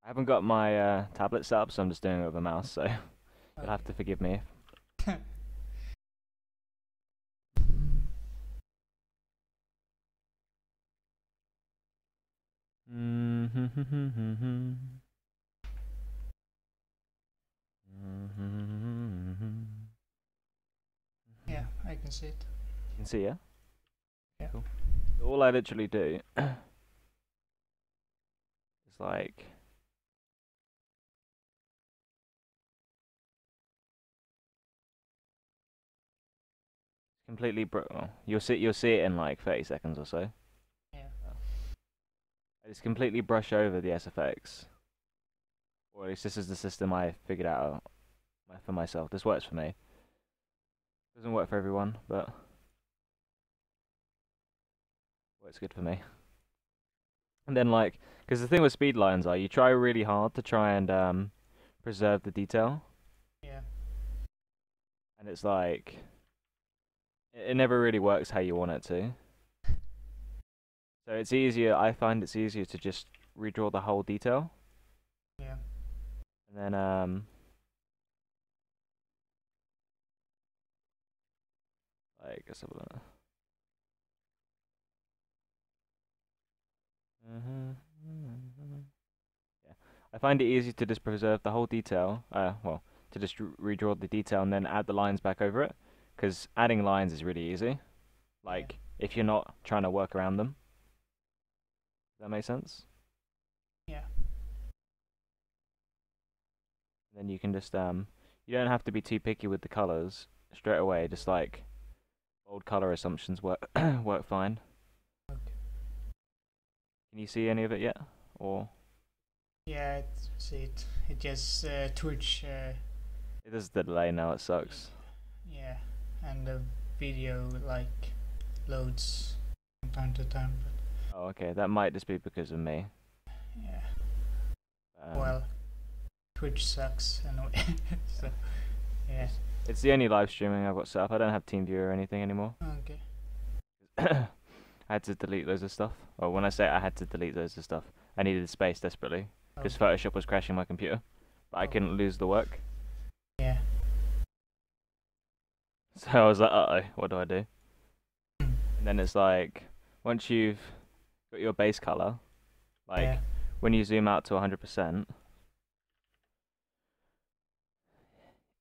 I haven't got my tablet set up, so I'm just doing it with a mouse, so you'll have to forgive me. Yeah, I can see it. You can see, yeah? Yeah. Cool. So all I literally do is like completely well, you'll see it in like 30 seconds or so. Yeah. I just completely brush over the SFX, or at least this is the system I figured out for myself. This works for me. Doesn't work for everyone, but works good for me. And then like, because the thing with speedlines are you try really hard to try and preserve the detail, Yeah. and it's like it never really works how you want it to. So it's easier. I find it's easier to just redraw the whole detail, Yeah. and then like let's have a look. Yeah, I find it easy to just preserve the whole detail. Well, to just redraw the detail and then add the lines back over it, because adding lines is really easy. Yeah. Like if you're not trying to work around them. Does that make sense? Yeah. Then you can just you don't have to be too picky with the colors straight away. Just like bold color assumptions work work fine. Okay. Can you see any of it yet? Or Yeah, I see it. It just Twitch. it is the delay now. It sucks. Yeah, and the video like loads from time to time. But Oh, okay. That might just be because of me. yeah. Um, Well, Twitch sucks anyway. So yeah. it's the only live streaming I've got set up. I don't have TeamViewer or anything anymore. Okay. I had to delete loads of stuff. Or when I say I had to delete loads of stuff, I needed space desperately because Okay. Photoshop was crashing my computer. But I Oh. couldn't lose the work. Yeah. So I was like, uh-oh, what do I do? Hmm. And then it's like, once you've got your base color, like Yeah. when you zoom out to 100%,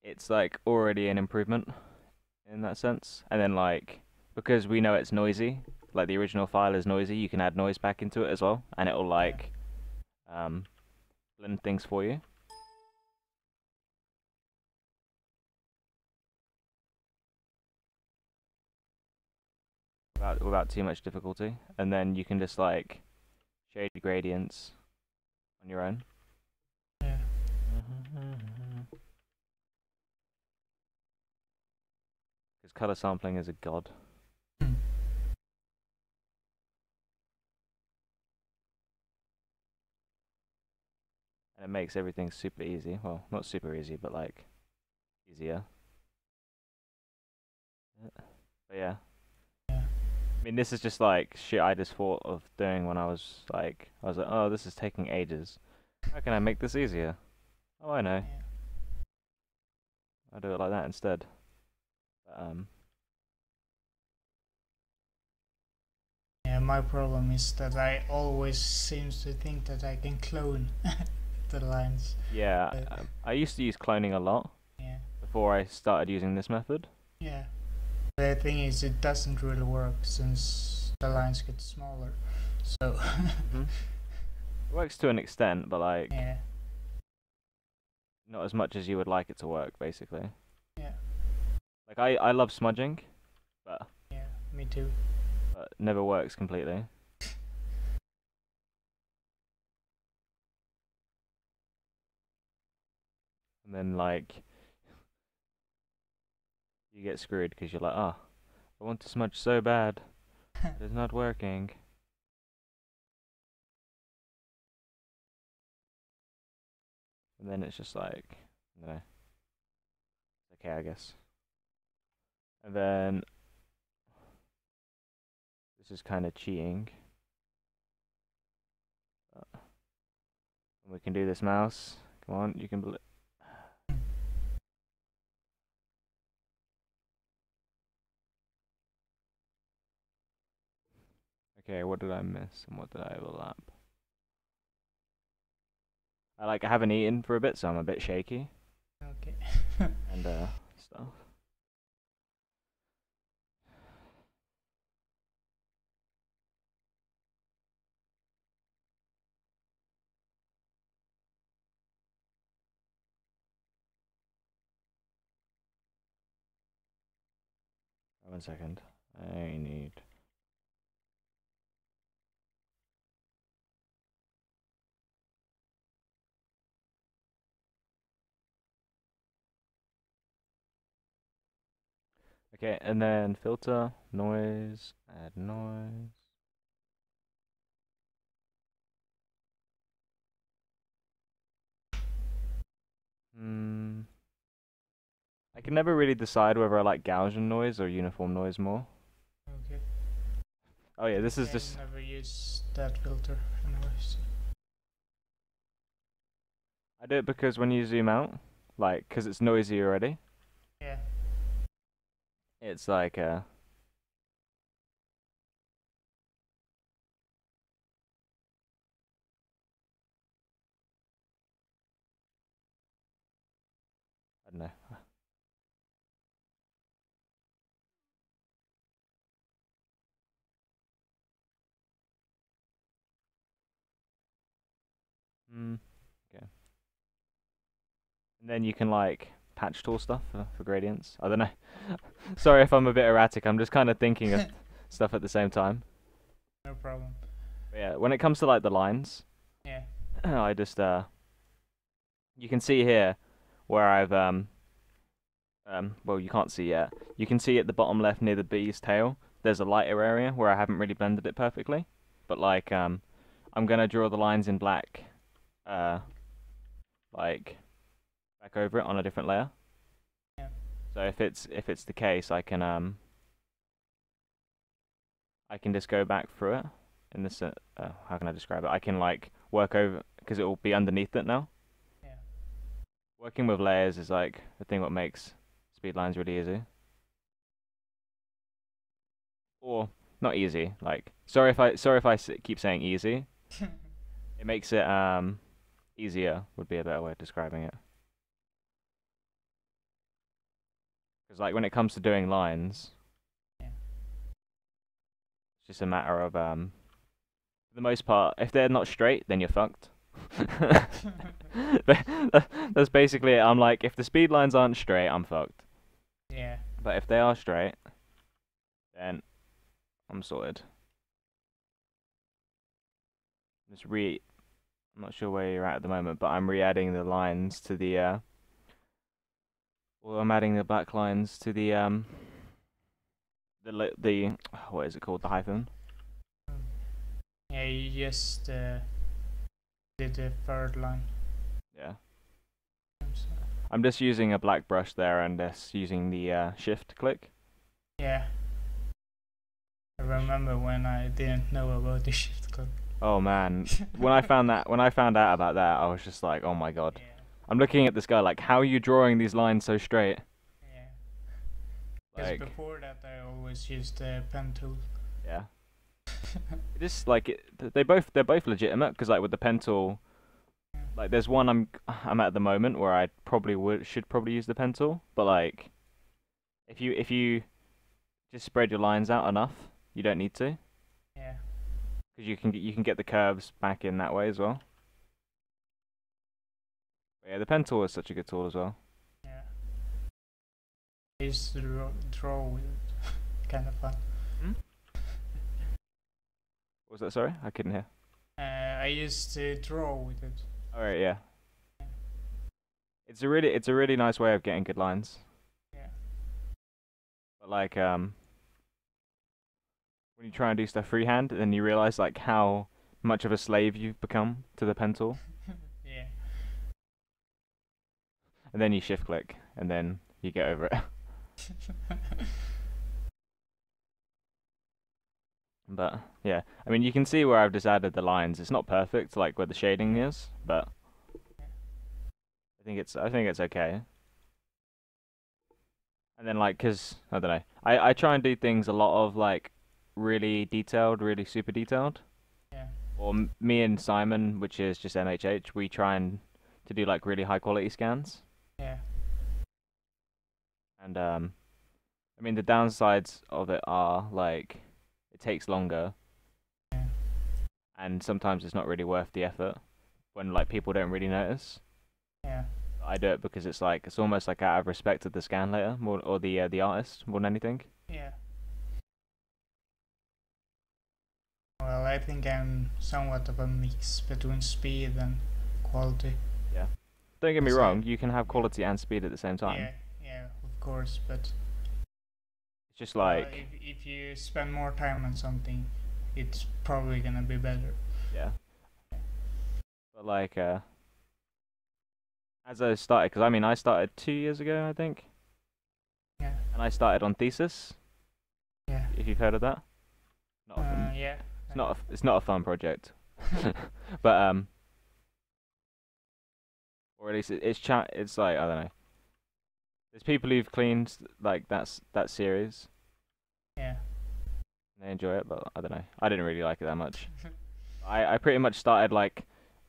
it's like already an improvement in that sense. And then like, because we know it's noisy, like the original file is noisy, you can add noise back into it as well, and it'll Yeah. like um, blend things for you. Without too much difficulty, and then you can just like shade gradients on your own. Yeah. Because color sampling is a god, Hmm. and it makes everything super easy. Well, not super easy, but like easier. But yeah, Yeah. I mean, this is just like shit I just thought of doing when I was like, oh, this is taking ages. How can I make this easier? Oh, I know. Yeah. I'll do it like that instead. But, Yeah, my problem is that I always seems to think that I can clone the lines. yeah, Uh, I used to use cloning a lot yeah. before I started using this method. Yeah. The thing is, it doesn't really work since the lines get smaller. So hmm It works to an extent, but like yeah. not as much as you would like it to work, basically. Yeah. Like I love smudging, but Yeah. Me too. never works completely. And then like you get screwed because you're like, ah, I want to smudge so bad, but it's not working. And then it's just like, no, it's okay, I guess. And then this is kind of cheating. We can do this, mouse. Come on, you can. Okay, what did I miss and what did I overlap? I haven't eaten for a bit, so I'm a bit shaky Okay. and stuff. Oh, 1 second. I need. Okay, and then filter, noise, add noise. Hmm. I can never really decide whether I like Gaussian noise or uniform noise more. Okay. Oh yeah, this is I just. never use that filter anyways. I do it because when you zoom out, because it's noisy already, Yeah. it's like I don't know. Hmm. Okay. And then you can patch tool stuff for gradients. I don't know. Sorry if I'm a bit erratic. I'm just kind of thinking of stuff at the same time. No problem. But yeah, when it comes to the lines, Yeah. I just you can see here where I've well, you can't see yet. You can see at the bottom left near the bee's tail, there's a lighter area where I haven't really blended it perfectly. But I'm gonna draw the lines in black, uh like back over it on a different layer. Yeah. So if it's the case, I can just go back through it in this. How can I describe it? I can work over because it will be underneath it now. Yeah. Working with layers is the thing what makes speed lines really easy. Or not easy. Sorry if keep saying easy. It makes it easier would be a better way of describing it. Because when it comes to doing lines, Yeah. it's just a matter of for the most part, if they're not straight, then you're fucked. That's basically it. I'm like, if the speed lines aren't straight, I'm fucked. Yeah. But if they are straight, then I'm sorted. Just I'm not sure where you're at the moment, but I'm re-adding the lines to the well, I'm adding the black lines to the what is it called? The hyphen. Yeah, you just did the third line. Yeah. So, I'm just using a black brush there and just using the shift click. yeah. I remember when I didn't know about the shift click. Oh man, when I found out about that, I was just like, oh my god. Yeah. I'm looking at this guy like, how are you drawing these lines so straight? Yeah. Because before that, I always used the pen tool. Yeah. It just they're both legitimate because with the pen tool, there's one I'm at the moment where I probably should probably use the pen tool, but if you just spread your lines out enough, you don't need to. Yeah. Because you can get the curves back in that way as well. But yeah, the pen tool is such a good tool as well. Yeah. I used to draw with it. Kind of fun. Hmm? What was that? Sorry, I couldn't hear. I used to draw with it. All right, yeah. It's a really nice way of getting good lines. Yeah. But when you try and do stuff freehand, then you realize how much of a slave you've become to the pen tool. Yeah. And then you shift click, and then you get over it. But yeah, I mean, you can see where I've just added the lines. It's not perfect, where the shading is, but I think it's okay. And then like, cause I don't know, I try and do things a lot of like really detailed, really super detailed. Yeah. Or me and Simon, which is just MHH, we try and to do like really high quality scans. Yeah. And I mean the downsides of it are like it takes longer, Yeah. and sometimes it's not really worth the effort when like people don't really notice. Yeah. I do it because it's like it's almost like out of respect to the scan later, more or the artist more than anything. Yeah. Well, I think I'm somewhat of a mix between speed and quality. Yeah. Don't get me So, wrong, you can have quality and speed at the same time. yeah, yeah, of course, but It's just well, like if you spend more time on something, it's probably gonna be better. yeah. But like as I started, because I mean I started 2 years ago I think, Yeah. and I started on thesis. Yeah. If you've heard of that, not a, Yeah. it's not a fun project, but or at least it's like I don't know. There's people who've cleaned like that series. Yeah. And they enjoy it, but I don't know. I didn't really like it that much. I pretty much started like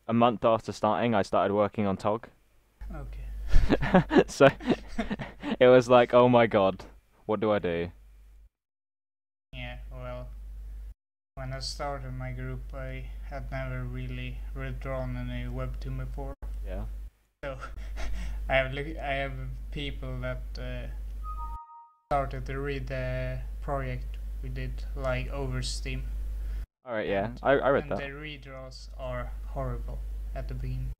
a month after starting. I started working on Tog, Okay. so it was like, oh my god, what do I do? Yeah. Well, when I started my group, I had never really redrawn any webtoon before. Yeah. So I have people that started to read the project we did like over Steam. All right. Yeah. And, I read and that. the redraws are horrible at the beginning,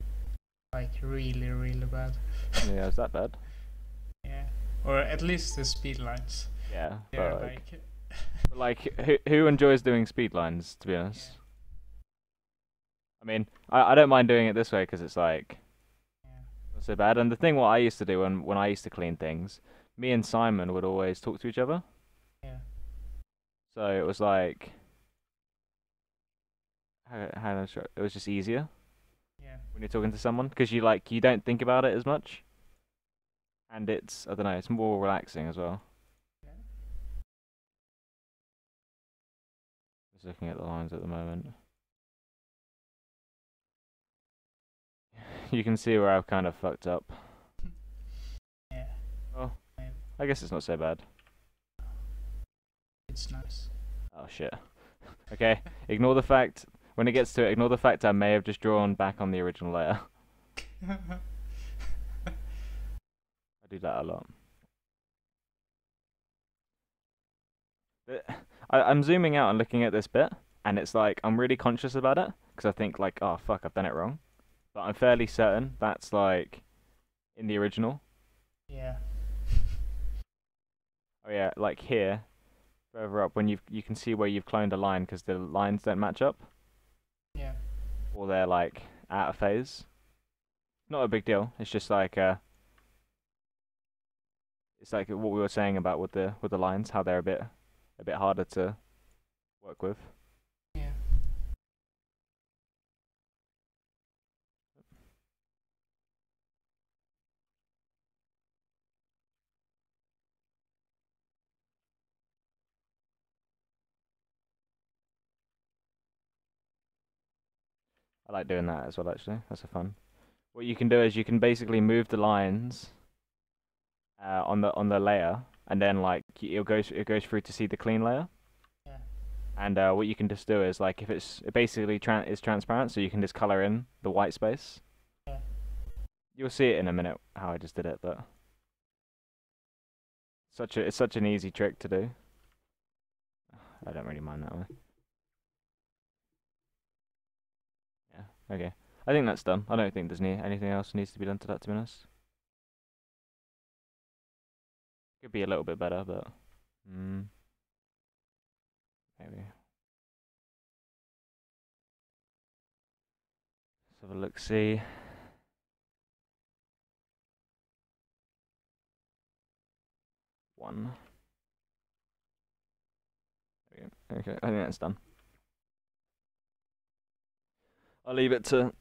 like really really bad. Yeah. Is that bad? Yeah, or at least the speedlines. Yeah. They're But like who enjoys doing speedlines? To be honest, I mean, I don't mind doing it this way because it's like yeah, not so bad. And the thing what I used to do when I used to clean things, me and Simon would always talk to each other. yeah, So it was like how do I describe it was just easier yeah, when you're talking to someone because you don't think about it as much, and it's I don't know, it's more relaxing as well. yeah. Just looking at the lines at the moment, you can see where I've kind of fucked up. Yeah, Well, maybe. I guess it's not so bad. It's nice. Oh shit. Okay, ignore the fact when it gets to it. Ignore the fact I may have just drawn back on the original layer. I do that a lot. I'm zooming out and looking at this bit, and it's like I'm really conscious about it because I think like, oh fuck, I've done it wrong. But I'm fairly certain that's like in the original. Yeah, Oh yeah, like here, further up when you can see where you've cloned a line because the lines don't match up yeah, or they're like out of phase. Not a big deal. It's just like it's like what we were saying about with the lines, how they're a bit harder to work with. yeah. I like doing that as well actually. That's a fun. What you can do is you can basically move the lines on the layer, and then like it goes through to see the clean layer. Yeah. And what you can just do is like if it basically is transparent, so you can just color in the white space. Yeah. You'll see it in a minute how I just did it, but it's such an easy trick to do. I don't really mind that way. Yeah. Okay. I think that's done. I don't think there's anything else needs to be done to that, to be honest. Could be a little bit better, but maybe. Let's have a look. See. One. Okay. I think that's done. I'll leave it to